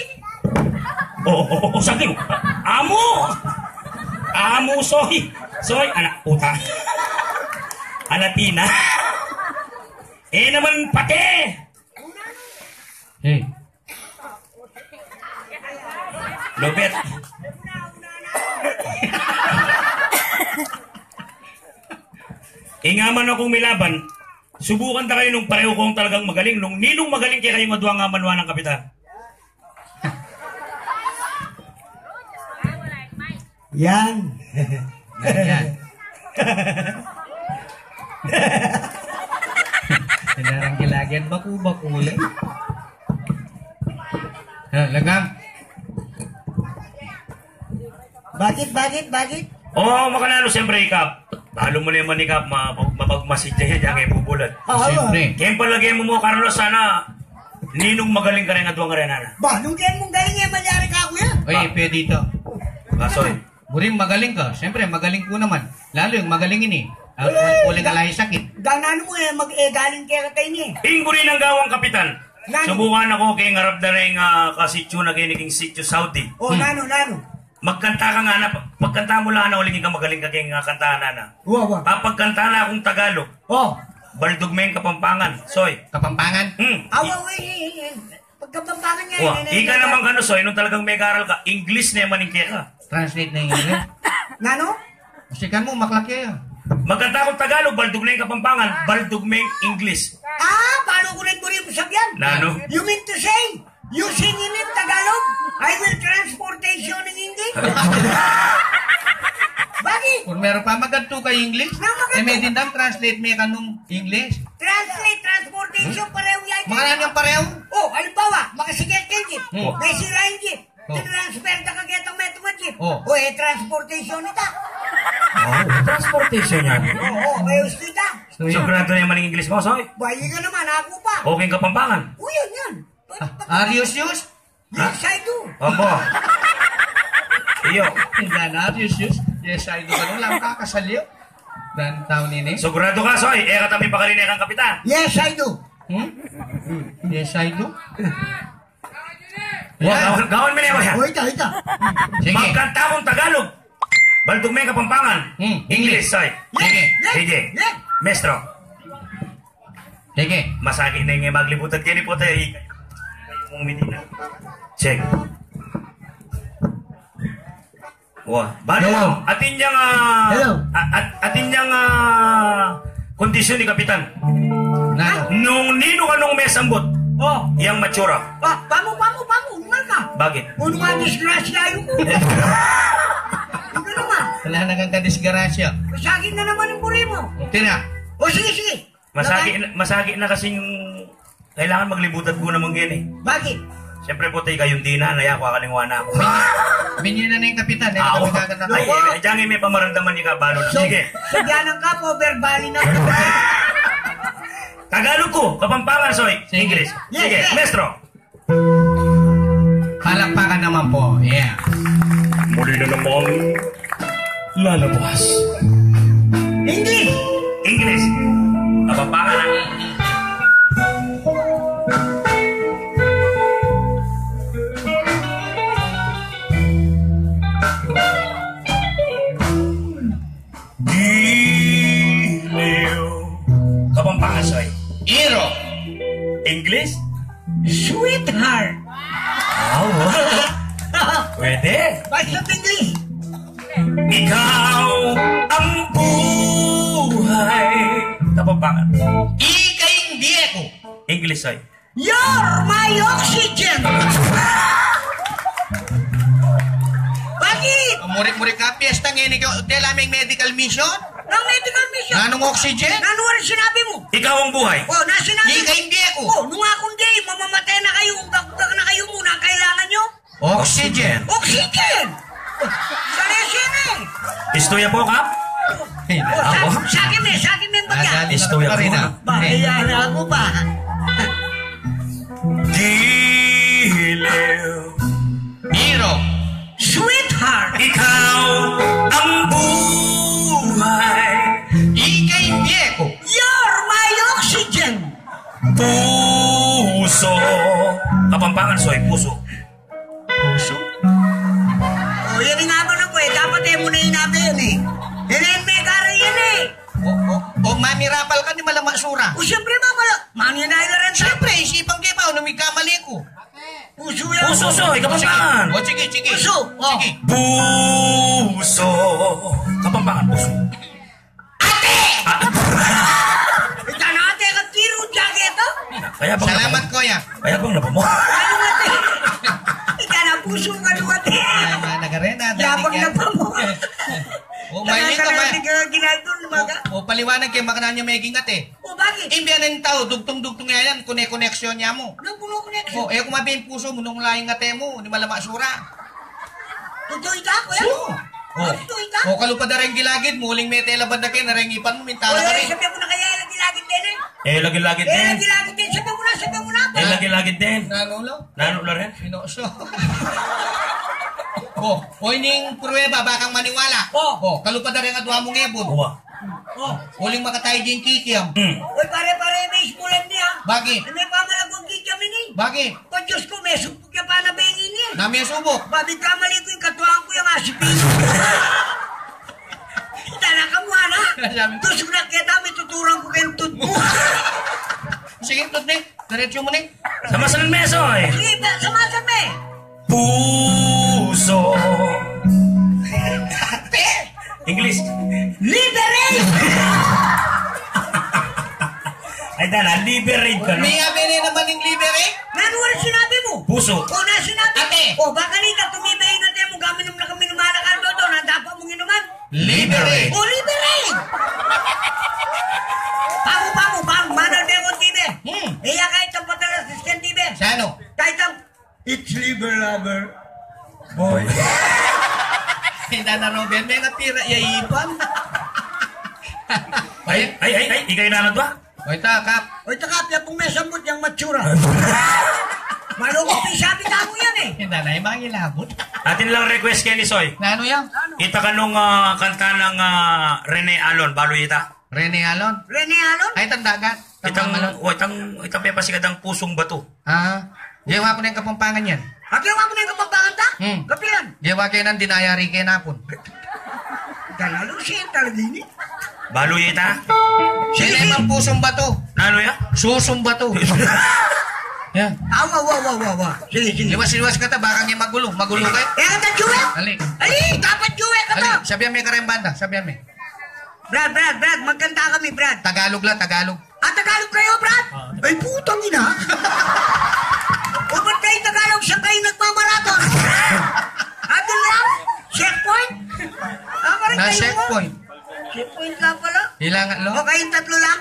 O sabi mo. Amo, soy. Soy, anak puta. Anatina. Naman pati. Hey. Lobet. Ingaman akong milaban. Subukan ta kayo nung pareho kong talagang magaling. Nung ninong magaling kaya kayo madwa nga manwa ng kapitan. Yan. Yan. Sinarang gilagyan, baku-baku ulit. Lagam. Bakit? Oo, makanalo siyempre ikap. Halo mo na yung manikap, mapagmasid niya yan kayo bubulat. Siyempre. Kaya palagay mo Carlos, sana ninong magaling ka rin at wang rin, ana. Nung kaya mong galing yan, malyari ka ako yan. Oy, pwede dito. Kasoy. Buring magaling ka. Siyempre, magaling ko naman. Lalo yung magaling ini. Uling alay sakit. Ganano mo galing kaya kayo niya. Inggo rin ang gawang kapitan. Nano? Subukan ako kay ngarap na rin kasityo na kiniging sityo Saudi. Nano. Magkanta ka nga na, pagkanta mo lang na uling ka magaling ka kay kantahan na. Pagkanta na akong Tagalog. Baldugmeng Kapampangan. Soy. Kapampangan? Pagkapampangan niya. Ika naman ka Soy, nung talagang may karal ka, English na yaman ka. Translate na yung English. Nano? Sikan mo, maklaki yan. Magkanta akong Tagalog, Baldugmeng Kapampangan, Baldugmeng English. Paano ko rin mo sabihan? Nano? You mean to say, you sing in Tagalog, I will transportation in English? Bakit? Kung meron pa, magadto kay English. Magadto. May dindam, translate may kanong English. Translate, transportation, pareho yan. Mga nanyang pareho? Oh, halimbawa, makasigat kay jeep. May sira yung jeep. Oh. Transfer na kagetang metro ng jeep. Oh. O, transportation ita. Transportation yan. Oo, may ustida. Sigurado na yung maling English mo, soy. Bayi ka naman, ako pa. Okay ka Pampangan. O, yan. Arius. Yes, I do. Opo. Iyo. Yan, Arius. Yes, I do. Ganun lang kakasaliw. Dan taon ini. Sigurado ka, soy. Kami pa kanina kang kapitan. Yes, I do. Yes, I do. Gawin mo na yan. O, ita. Sige. Magkanta akong Tagalog. Baldog may Kapampangan. English, soy. Sige. Mestro. Sige. Masakit na yung maglibutan kini po tayo. Check. Wah, bago Hello. atin niyang Hello. atin niyang kondisyon ni kapitan. Nano? Nung nino kanong may sambot, Oh, yang matsura. Pamu. Umal ka. Bakit? Uno nga disgrasya yung ko. Ito naman. Wala na kang kadisgrasya. Masagin na naman ang puri mo. Tina. O, sige. Masagi na kasing kailangan maglibutan ko naman gini. Bakit? Siyempre po tayo kayong dina, naya ko akalinguan na ako. Binyo na yung kapitan. Aw, Kami kaganda ay, kayo. diyan may pamaramdaman ni Kabalo. Sige. Sadyanan ka po, verbali na. Tagalog ko, Kapampangan, soy. Sige. English. Yes, Sige, yes. Mestro. Palakpakan naman po. Yeah. Muli na namang lalabas. English. English. Kapampangan na. Giliw. Kapampangan, soy. Iro. English? Sweetheart. Wow. Pwede. Basta English. Ikaw ang buhay. Kapampangan. Ikay hindi ako. English, soy. You're my oxygen. Bakit? Murik-murik ka. Piyesta ngayon ikaw. Hotel aming medical mission. Ng medical mission. Anong oxygen? Ano ang sinabi mo? Ikaw ang buhay. Oh, nasinabi mo. Ikay hindi ako. Oh, nung akong day, mamamatay na kayo. Dagdag na kayo muna. Ang kailangan nyo? Oxygen. Oxygen. Sa resin eh. Istoya po, Kap? Oh, sa akin may bagya. Istoya ko. Bahaya na ako ba? Giliw. Iro. Sweetheart. Ikaw ang buhay. Ikay hindi ako. You're my oxygen. Puso. Kapampangan, soy. Puso. Puso. Oh, yan nga ba na po eh. Dapat mo na inabi yan eh. Yan may kara yan eh. O mamirapal ka ni Malamasura. O siyempre manginay na rin sa Siyempre, isipang kayo pa. Namigkamali ko. puso yan. Puso, soy. Kapampangan. O sige. Puso. Oh. Sige. Puso. Kapampangan, puso. Ika natin ka tiro jacket oh. Kaya bang Salamat, Kuya. Kaya bang napamo? Ano natin? Ika na puso ka natin. Ay, nagarena. Yabang na pa mo. O, mahiling ka ba? Nakakarating ka ginagawin mga. O, paliwanag kayo, makanan niyo may ate. O bakit? Imbiyanin tao, dugtong-dugtong nga yan, kune-koneksyon niya mo. Nang puno ko next. O, kumabi yung puso mo, nung laing ate mo, ni Malamasura. Tutoy ka kuya? Oo. O tutoy ka? O, kalupad na rin gilagid mo, uling may tela banda kayo, narengipan mo, O mintala ka rin. sabi mo na kaya lagi-lagit din eh. Lagi-lagit din. Lagi-lagit din. Sabi mo na. Lagi-lagit din. Nanulo? Nano na rin? Pinoso. O, ining pruweba, bakang maniwala. O. Kalupad na rin at mong ebon. Uwa. O. Uling makatay din kikiam. Uy, pare-pare, may ispulan niya. Bakit? May pamalagong kikyamin eh. Bakit? O Diyos ko, may supok niya pa na bengin niya. Nami ang subok. Babig kamali ko yung katuwang ko yung asipin. Tala ka mo, ana. Sabi ko. Tusok na kita, may tuturang ko kayong tut mo. Sige, tut ni. Diretso mo ni. Sama sa meso eh. Sige, samasan me. Puso. English. Liberate! Ay, dala, liberate ka, no? May abiri naman yung liver eh. Nano wala sinabi mo? Puso. O na sinabi Ate. O baka nita tumibay na tayo mo gamin na kami numalakal doon. Nandapa mong inuman. Liberating. O, liberating! Pamu, mana demon TV? Iya kahit ang patalas Christian TV. Sa ano? Kahit ang It's Liber Lover. Boy. Hindi na Robin, may natira, yaipan. Ay, ikay na ba? Oy, takap. O, takap, yan pong may sambot yung matsura. Malungkot yung sabi ka mo yan eh. Hindi na, yung mga ilabot. Atin lang request kay ni Soy. Na ano yan? Ita ka nung kanta ng Rene Alon, balo ita. Rene Alon? Rene Alon? Ay, tandagat. Itang pepasikadang pusong bato. Jewa ko na yung kapampangan yan. Akiyaw ako na yung kapampangan ta? Kapilan? Jewa kayo nang dinayari kayo napon. Dalalo siya talaga ini. Balo ita. Sino yung pusong bato? Nano ya? Susong bato. Yan. Wa. Sige. Liwas-liwas ka ta, baka nga magulo. Magulo kayo. Kata Juwe? Ali. Dapat Juwe ka to. Ali, sabihan may karembanda. Sabihan may. Brad, magkanta kami, Brad. Tagalog lang, Tagalog. Tagalog kayo, Brad? Ay, putang ina. O ba't kayo Tagalog? Siya kayo nagmamarathon. Adil lang? Checkpoint? Na checkpoint. Checkpoint ka pala? Hilangan lo. O kayong tatlo lang?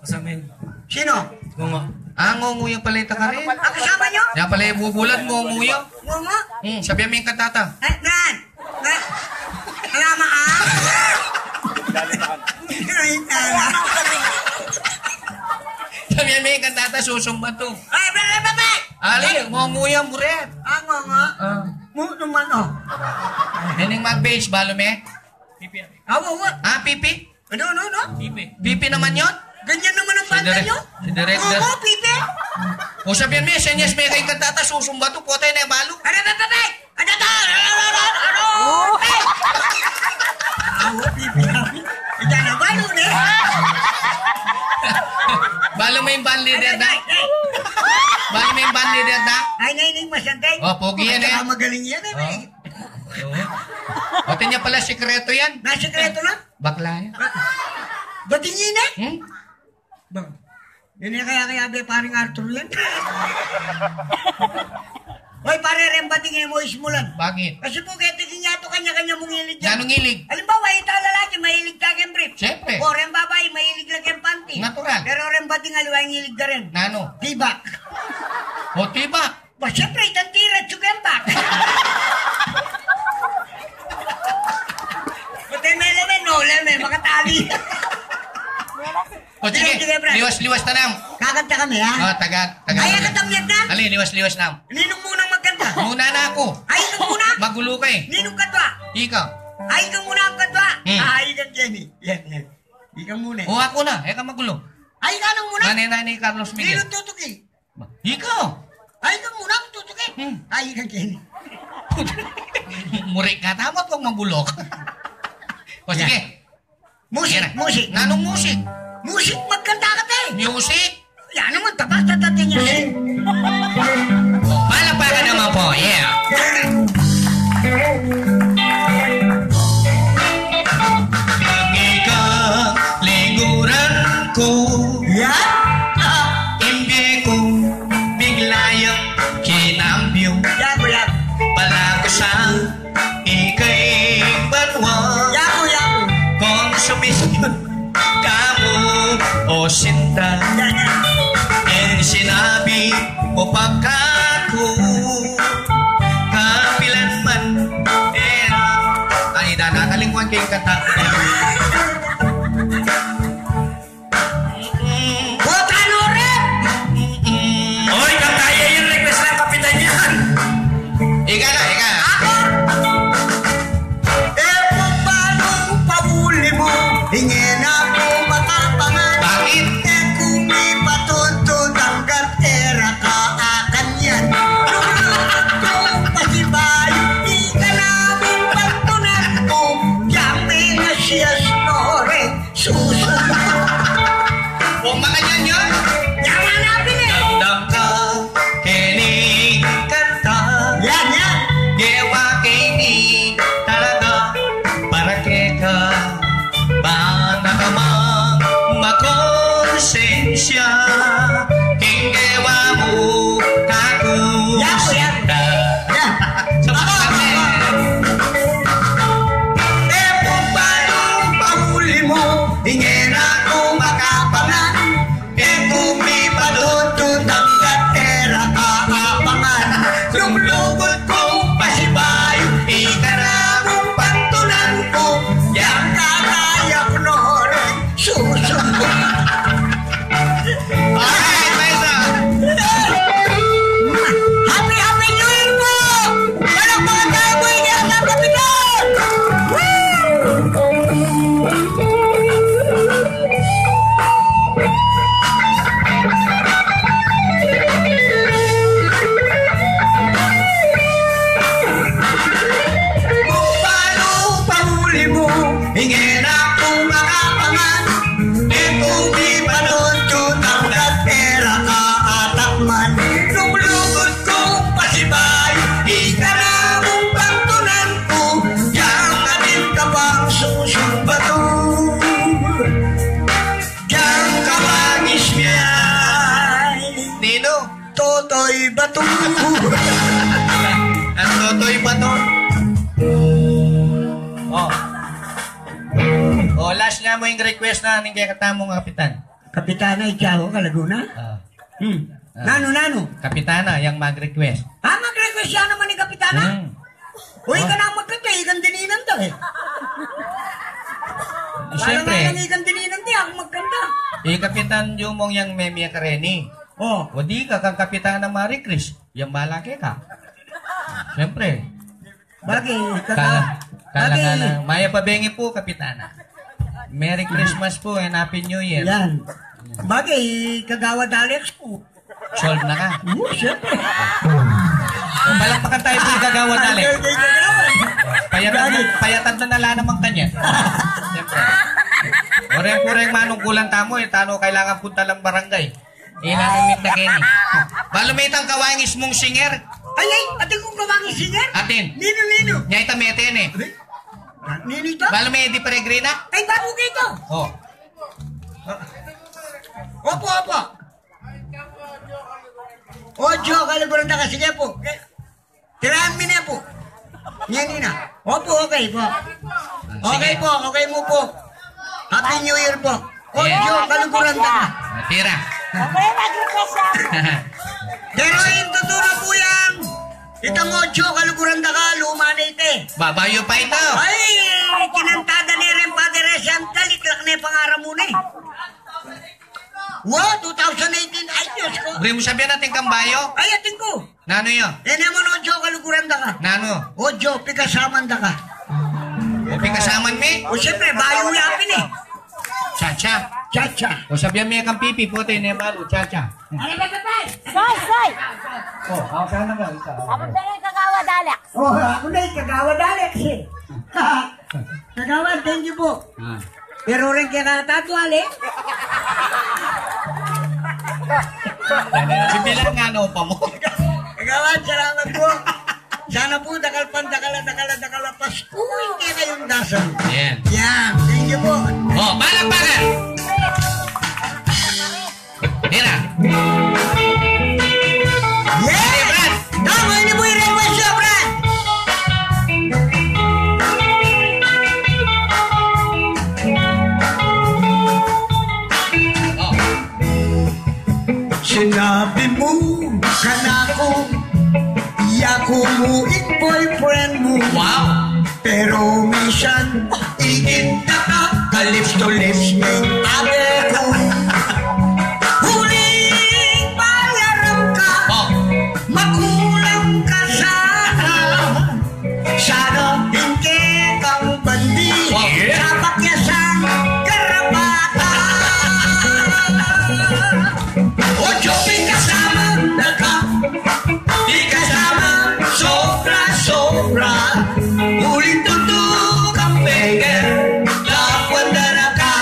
Masamin. Sino? Ngungo. Ngunguyo pala ito ka rin. Kasama nyo? Yan pala yung bubulat, ngunguyo. Ngungo? Sabihan mo yung katata. Ay, Brad! Alama ka? Sabihan mo yung katata, susong bato. Ay, Brad! Ali, ngunguyo mo rin. Ngungo? Mo naman, oh. Hining mag-base, balo me? Awa. Pipi? Ano? Pipi naman yun? Ganyan naman ang banda nyo? Si Director. Oo, Pipe. O sabihan mo, senyas may kayong katata, susong bato, potay na yung balo. Ano? Awa, Pipe. Diyan na, balo na eh. Balo mo yung band leader na? Balo mo yung band leader na? Ay, nainig masantay. Pogi yan eh. Magaling yan eh. O, niya pala, sikreto yan. Nasikreto na? Bakla yan. Batingin eh? Yun eh kaya be paring Arthur yan. Hoy, pare rin batingin mo ismulan. Bakit? Kasi po kaya tigin niya ito kanya-kanya mong hilig yan. Nanong ilig? Halimbawa, ito lalaki, mahilig ka kang brief. Siyempre. O rin babae, mahilig lang kang panty. Natural. Pero rin bating aliwa yung hilig ka rin. Nano? Tibak. O, tiba. Ba, siyempre, itang tira, tsugembak. Buti may lemen, no lemen, makatali. O, sige, liwas-liwas na nam. Kakanta kami, ha? O, taga. Ay, katamyag na? Ali, liwas-liwas nam. Ninong munang magkanta? Muna na ako. Ay, ikaw muna? Magulo ka eh. Ninong katwa? Ikaw. Ay, ikaw muna ang katwa? Ay, ikaw Jenny. Yan. Ikaw muna. O, ako na. Eka magulo. Ay, ikaw nang muna? Nanay Carlos Miguel. Ninong tutuki? Ikaw. Ay, ikaw muna ang tutuki? Ay, ikaw Jenny. Murik ka. Tama kong mabulok. O, sige. Musik. Nanong musik? Musik, magkanta ka tayo. Music? Yan naman, tapas tatatin niya. Palakpakan naman po. Yeah. Ikaw, liguran ko. Yan? Imbi ko, biglayang kinambyo. Yan. Palagusang ikay banwa. Yan. Konsumisyon kamo o sinta. En sinabi mo pagkaku kapilan man era. Ay, nanakalinguan kayong kata. Botano rin! Oy, kaya yung request ng kapitan yan. Ika na. Paano pabuli mo? Hingin ako makapangan. Bakit? Kung may patuntun hanggat era ka akan yan. Kung pasibay, di ka namin pagtunan ko. Yamin na Lumulugod kong pasibayo, ikanamong pantunan ko, yang kakaya ko noon, susumbong. Alright, maestra. Happy New Year po! Palakpakan tayo po yung kaya ng kapitan! Kung paano pahuli mo, hingin akong makapangan. E kung di pa noon tutang at pera ka atakman. Lumulugod kong pasibay, ikanamong pantunan ko, yang atin ka bang susumbato. Yang ka bang ismiyay, Nino, totoy bato. ang totoy ba to? Oh. Oh, last na mo yung request na hindi katamo ng kapitan. Kapitana Itiago, Kalaguna? Nano? Kapitana, yung mag-request. Mag-request siya naman ni Kapitana? Uy, ka na magkanta, ikan dininan to eh. Siyempre, Parang nga ikan dininan to, ako magkanta. kapitan yung mong yung Memia Kareni. Oh, O di ka kang kapitan ng Marie Chris, yung malaki ka. Siyempre, bagay, kala Maya Pabengi po, kapitana. Merry Christmas po and Happy New Year. Yan. Bagay, kagawad Alex po. Solve na ka. Siyempre. Palakpakan tayo po yung gagawa dali. Payatan na nala naman kanya. Siyempre. Kureng-kureng manungkulan tamo, tano kailangan punta lang barangay. Inanumit na kini. Balumitang kawangis mong singer. Ay, ating kong gawangin singer? Atin. Nino. Nyay tameten eh. Nino ito? Balumay di peregrina. Ay, bago kito. Oh. Opo. Ojo, kalaguran na ka. Sige po. Tirahan mo na po. Yan na. Opo, okay po. Okay po, okay mo po. Happy New Year po. Ojo, kalaguran na ka. Tira. Okay, mag-request siya. Pero yung tuturo po yan. Itang ojo, kalaguran na ka. Luma na ite. Babayo pa ito. Ay, kinantada ni Rem Padre Santal. Iklak na yung pangarap mo na eh. Wow, 2018. Ay, Diyos ko. Bri mo sabihan natin kambayo. Ay, ating ko. Nano yun? Yan mo na ojo, kaluguran da ka. Nano? Ojo, pikasaman da ka. Uping kasaman mi? O siyempre, bayo yapin eh. Chacha. Chacha. O sabihan mi kang pipi po tayo na balo. Chacha. Ano ba tatay? Soy! Oh, ako sana ba? Isa. Ako ba yung kagawa Alex? Oh, ako na yung kagawad Alex eh. Kagawad, thank you po. Pero rin kaya katato, Alex. Si Bilang nga no pa mo. Kagawad, salamat po. Sana po, dakala Pasko. Hindi kayong dasal. Yan. Yan, thank you po. Oh, palakpakan! Mira. Yes! Brad. Tama, ini po yung request niyo, Brad. Oh. Sinabi mo ka na ko, iyak umuing boyfriend mo. Wow. Pero minsan, iinta ka, ka-lips to lips, may tabi ko. Huling bayaran ka, Oh. magulang ka sana. Sana hindi kang bandi, Wow. sa pakyasang karapatan. Ocho, di kasama na ka, di kasama sobra-sobra. Huling tutok ang peger, lakwanda na ka.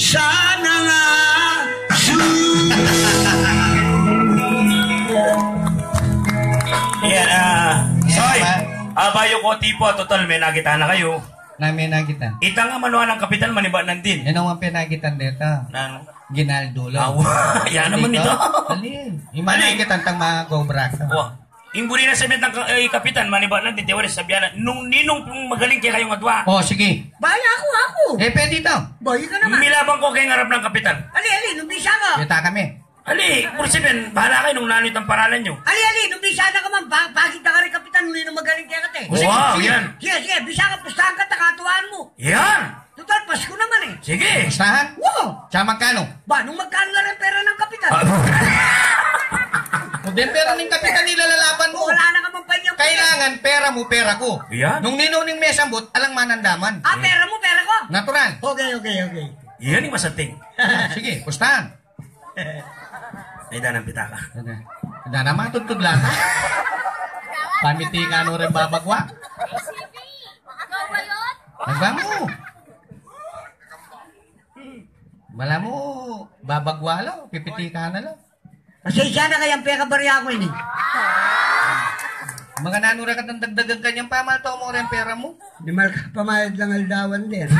Sana nga Yan, Soy, abayo ko tipo, total, may nakita na kayo. Namin nagitan. Ita nga manuhan ng kapital, maniba nandin. Yan ang pinagitan dito. Nano? Ginaldo lang. Awa, yan naman ito. Alin? Imanagitan tang mga gobrak. Wah, imburi na sabihin ng kapitan, maniba nandin, tiwari sabihan na, nung ninong magaling kaya kayong adwa. Oh, sige. Baya ako. Eh, pwede ito. Boy ka naman. Milabang ko kay ngarap ng kapitan. Ali, numbisa ka. Kita kami. Ali, por sabihin, bahala kayo nung nanit ang paralan nyo. Ali, numbisa na ka man. Bakit na ka rin kapitan nung nino magaling kaya kate? Wow, yan. Sige, bisa ka, pustahan ka, takatuan mo. Yan. Total, Pasko naman eh. Sige. Gustahan? Wow. Sa magkano? Ba, nung magkano na rin pera ng kapitan? Kung din pera ng kapitan nilalalaban mo. Wala na ka man pa niyang Kailangan pera mo, pera ko. Yan. Nung ninuning mesambot, alang manandaman. pera mo, pera ko. Natural. Okay. Yan yung masating. Sige, pustahan. Ay, danang pitaka. Hindi na matutod lang. Pamiti ka ano rin babagwa. Nagba mo. Wala mo, babagwa lang. Pipiti ka na lang. Kasi siya na kayang pera barya ko ini. Mga nanura ka ng dagdagang kanyang pamalto mo rin pera mo. Di mal pamayad lang aldawan din.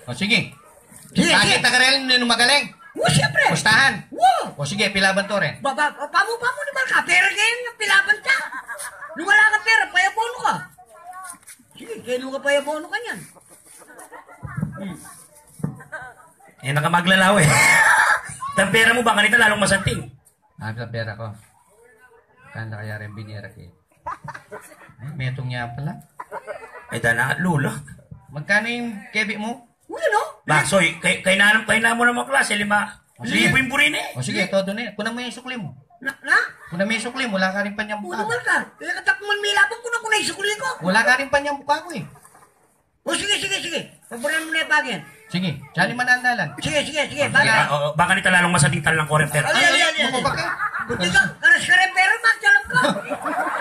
O sige. Sige. Bakit ka rin nung magaling? Siyempre. Pustahan. Wow. O sige, pilaban to rin. Pamu di ba ka? Pera kayo yung pilaban ka. Nung wala ka pera, payabono ka. Sige, kailan ka payabono ka niyan? Yan nakamaglalaw eh. Ang pera mo ba kanita lalong masanting? Sa pera ko. Kanda kaya rin binira kayo. Ay, metong niya pala. Ay, dana, lula. Magkano yung kebi mo? Uy, no? Baksoy, kay na mo na mga klase, 5. Libo yung burin eh. O sige, todo na yun. Kunan mo yung sukli mo. Na? Kunan mo yung sukli mo. Wala ka rin pa niyang Puno buka. mal ka. Kaya katakman may labang ko na kunay sa kuli ko. Wala ka rin pa niyang buka ko eh. O sige. Paboran mo na yung bagyan. Sige, sali manandalan. Sige. Baka nita lalong masanting talang korem pera. Ali. Mukha ka. Buti ka. Karas ka rin pero magkalam ko.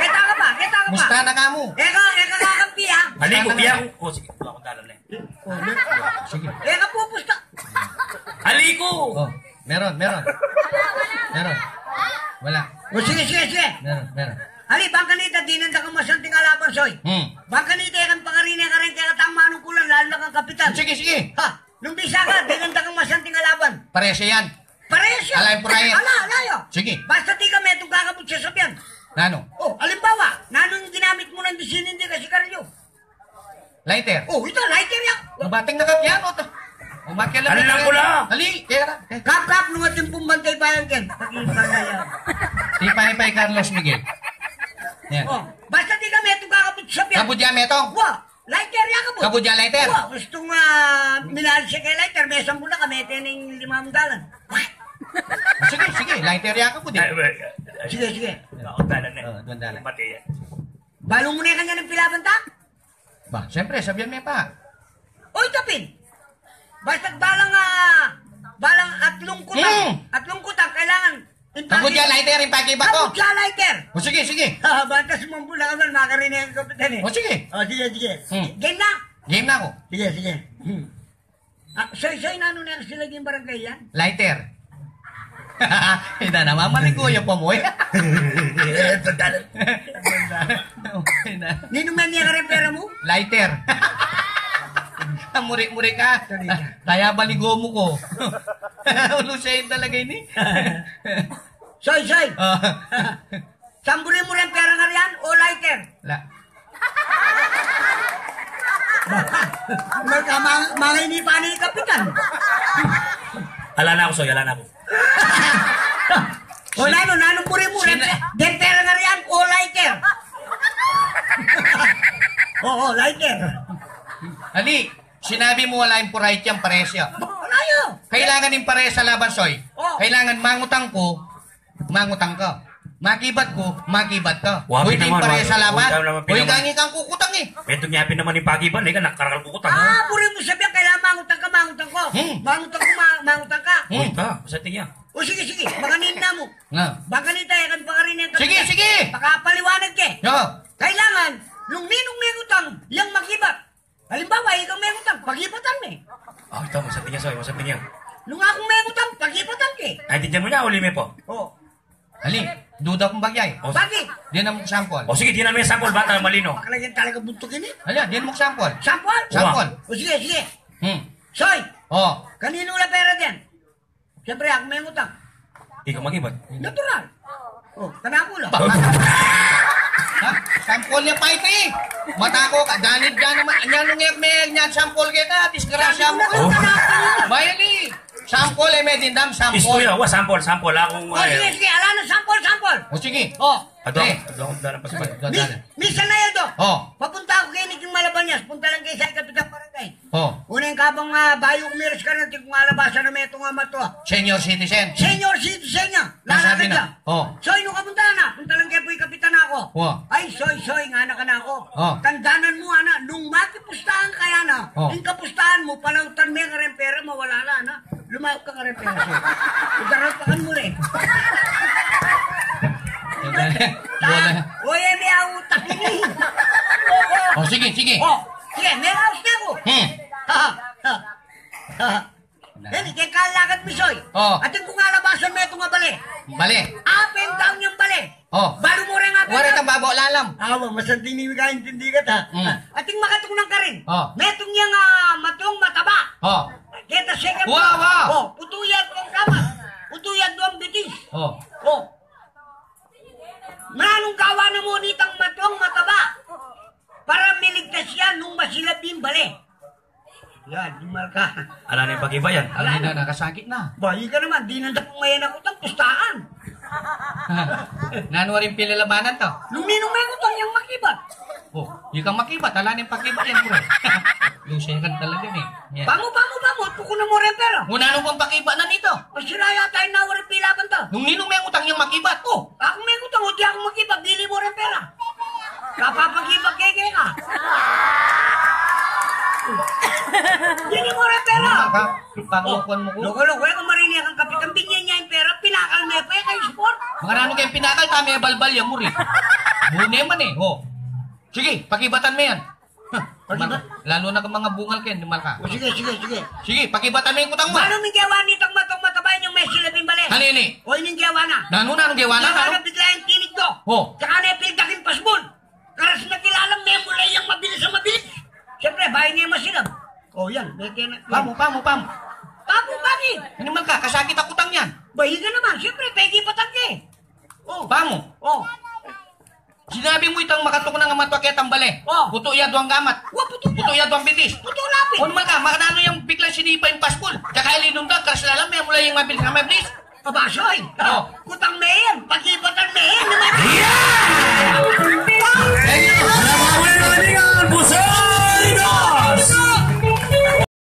Kita ka pa. Musta na ka mo? Eka kakampi ha. Hali ko, iya ko. O, sige, wala akong dalan eh. Sige. Eka pupusta. Hali ko! Oh, meron. Wala. O sige. Meron. Ali, bangkanita, di nanda ka masanting alaban, soy. Bangkanita, kan pangarina ka rin, kaya katang manungkulan, lalo na kang kapitan. Sige. Ha, nung bisa ka, di nanda kang masanting alaban. Parehas yan. Parehas yan. Alay, parehas. Alayo. Sige. Basta di ka may itong kakabot sa sabyan. Nano? Oh, alimbawa, nanong ginamit mo ng disin, hindi ka sigarilyo. Lighter. Oh, ito, lighter yan. Mabating na kakyan o to. Umakyala. Ano lang ko lang? Ali, kaya na. Kap, nung ating pumbantay bayan ken. Pakita na yan. Tipay Carlos Miguel. Yan. Oh, basta di ka may itong kakabot sa sabyan. Kabudya metong. Wah, lighter yan kabot. Kabudya lighter. Wah, gustong minahal siya kay lighter, may 10 na kami, tining 5 dalan. Sige. Lighter yan kabudya. Sige. Ako dalan eh. Doon dalan. Mati yan. Balong mo na kanya ng pilabanta? Ba, siyempre, sabihan mo pa. Oy, tapin. Basta't balang atlong kutang, kailangan. Kabudya lighter yung pakiba ko. Kabudya lighter. O sige. Bantas mong bulakan, makarinig ang kapitan eh. O sige. Sige. Game na. Game na ako. Sige. Soy, nano na sila yung barangay yan? Lighter. Hindi na mamaligoyo pa mo eh. Nino man niya ka rin pera mo? Lighter. Muri-muri ka. Kaya baligo mo ko. Ulo siya yun talaga ini. Soy. Samburin mo rin pera nga riyan o lighter? Mga hindi pa ni kapitan. Ala na ako, Soy. O nanong puri mo rin. Den pera nga riyan o lighter? Oo, lighter. Ali, sinabi mo wala yung purayt yan, pares yan. Alayo. Kailangan yung pares sa laban, Soy. Oh. Kailangan mangutang ko, mangutang ka. Makibat ko, makibat ka. Wabi Pwede yung naman, pares sa wabi. laban. Huwag naman Huwag pinaman. kang kukutang eh. Ito niya naman yung pagiban. Ika, nakarakal ko kutang. Puri mo sabihan, kailangan mangutang ko. Mangutang ka. Uy, ka. Masanting yan. O sige, mga ninna mo. Nga. Baka nita, yakan pa ka rin yung kapitan. Sige. Pakapaliwanag ke. Yo. Kailangan, nung ninong may utang, yung magibat. Halimbawa, ikaw may utang, soy, mo sa tingin. Nung akong may utang, pag-ipotang ke. Ay, tiyan mo niya, uli mo po. Oh. Ali, duda kong bagyay. O, Bakit? Di na mo sample. o sige, di namin sample, bata malino. Pakalagyan talaga buntukin eh. Ali, di na mo sample. Sampol? Sampol. O sige, sige. Hmm. Soy, Oh. kanino wala pera dyan? Siyempre, ako may utang. Ikaw mag-ibot. Natural. Oh, kanako lang. Ha? Sample niya pa ito eh. Matako ka. Danid dyan naman. Anyan nung may nyan sample kita. Disgrasya mo. Oh. Bayali. Sample eh, may dindam. Isto Sample. yun, sample, akong... O sige, sige, ala na, sampol. O sige. Oh, Adong, Eh. adong, dalang pa sa bayan. Misa na yun to. Oh. Papunta ako kay Niking Malabanyas. Punta lang kay Sai Kapitan Barangay. Oh. Unang kabang bayo kumiras ka natin kung alabasan na may itong mato. Senior citizen. Senior citizen niya. Nasabi Lalakad na. niya. Oh. Soy, nung kapunta na. Punta lang kay Puy Kapitan ako. Oh. Ay, soy, nga na ka na ako. Oh. Tandanan mo, ana. Nung makipustahan kaya na. Oh. Yung kapustahan mo, palautan may nga rin pera, mawala na, na. Lumayok ka nga rin pera, soy. Udarapakan mo rin. Wala. Uy, may utak ini. O sige, sige. Oh, sige, may house na ako. Hmm. Yan, kaya kalakad mo, soy. Oh. At yung kung alabasan mo itong bale. Bali. Up and down yung bale. Oh. Balo mo rin up and Wala down. kang babo lalam. Awa, masanting ni ka, intindi ka ta. Mm. At yung makatunang ka rin. Oh. Metong yung matong mataba. Oh. Kita second Wow, wow. Oh, putuyag ko ang kama. Putuyag ko ang bitis. Oh. Oh. Manong gawa na mo nitang matong mataba. Para miligtas yan nung masilabing bali. Yan, di marka. Ala na yung pag-iba yan. Alay na, nakasakit na. Bayi ka naman, di nanda pong mayan ako tang pustaan. Nanwa rin pilalabanan to. Nung ninong may utang yung makibat. Oh, yung kang makibat, ala na yung pakibat yan, bro. Lusay ka talaga eh. Yan. Bango, tukunan mo rin pera. Muna nung pang pakibat na nito. Masira yata yung nawari pilaban to. Nung ninong may utang yung makibat, oh. Ako may utang, hindi ako makibat, bili mo rin pera. Kapapagibag keke ka. Bili mo rin pera. Pangukuan mo ko. Loko-loko, kung marinig ang kapitan, bigyan niya yung pera, pinakal mo pa kayo sport. Mga rano kayong pinakal, tami balbal yung muri. Bune man eh, oh. Sige, pakibatan mo yan. Huh, Pakibat? Lalo na kang mga bungal kayo, dumal ka. O sige. Sige, pakibatan mo yung utang mo. Paano may gawa nitong matong matabayan yung may silabing bali? Halili. O yung gawa na. Nano na, anong gawa na? Gawa Ano? na bigla yung tinig ko. Oh. Tsaka na yung pildaking pasbon. Karas na kilalang may mulay yung mabilis ang mabilis. Siyempre, bahay niya yung masilab. O yan, may kena. Pamo. Papo, bakit? Animal ka, kasakit ang utang yan. Bahay ka naman, siyempre, pegi patangke. O, Pamo. o. Sinabi mo itang makatok na nga matwakit ang bali. Oh. Puto yado ang gamat. Wa, puto Puto yado ang bitis. Puto lapit. O naman ka, makanano yung biglang sinipa yung paspol. Tsaka ilinong ka, karas lalang may mula yung mabilis nga mabilis. Pabasoy. Oh.